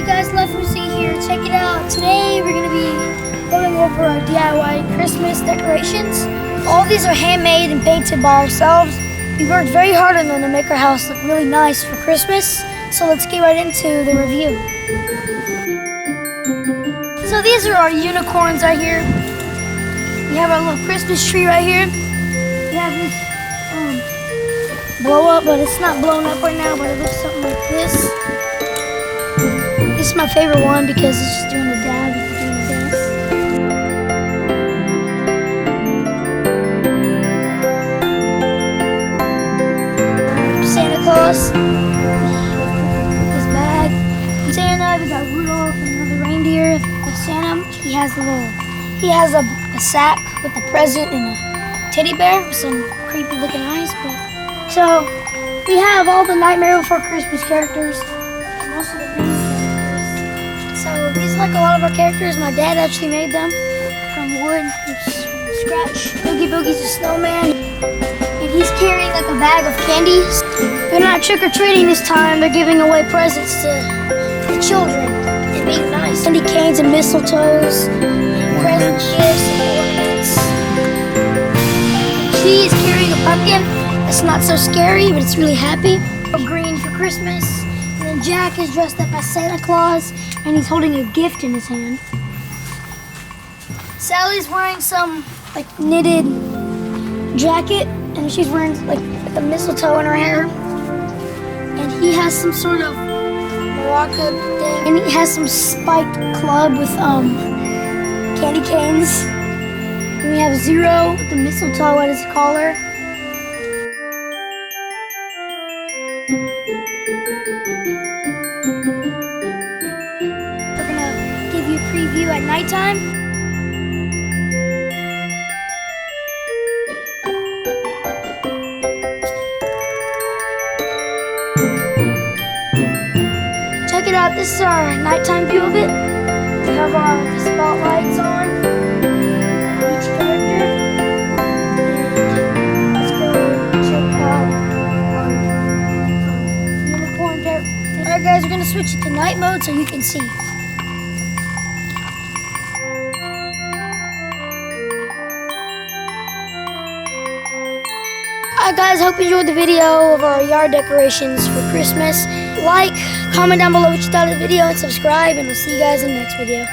Hey guys, Love Lucy here. Check it out. Today we're going to be going over our DIY Christmas decorations. All these are handmade and painted by ourselves. We worked very hard on them to make our house look really nice for Christmas. So let's get right into the review. So these are our unicorns right here. We have our little Christmas tree right here. We have this blow up, but it's not blown up right now, but it looks something like this. This is my favorite one because it's just doing a dab and doing a dance. Santa Claus, his bag. Santa, we got Rudolph and another reindeer. Santa, he has a sack with a present and a teddy bear with some creepy looking eyes. So we have all the Nightmare Before Christmas characters. Most of the main characters. So these are like a lot of our characters. My dad actually made them from wood, from scratch. Oogie Boogie's a snowman, and he's carrying like a bag of candies. They're not trick-or-treating this time. They're giving away presents to the children and being nice. Candy canes and mistletoes, present gifts and ornaments. She is carrying a pumpkin. It's not so scary, but it's really happy. Green for Christmas. And then Jack is dressed up as Santa Claus, and he's holding a gift in his hand. Sally's wearing some like knitted jacket, and she's wearing like a mistletoe in her hair. And he has some sort of maraca thing, and he has some spiked club with candy canes. And we have Zero with the mistletoe at his collar. We're gonna give you a preview at nighttime. Check it out, this is our nighttime view of it. We have our spotlights on each character. And let's go check out unicorn character. Alright guys, we're gonna switch it to night mode so you can see. Alright guys, hope you enjoyed the video of our yard decorations for Christmas. Like, comment down below what you thought of the video, and subscribe, and we'll see you guys in the next video.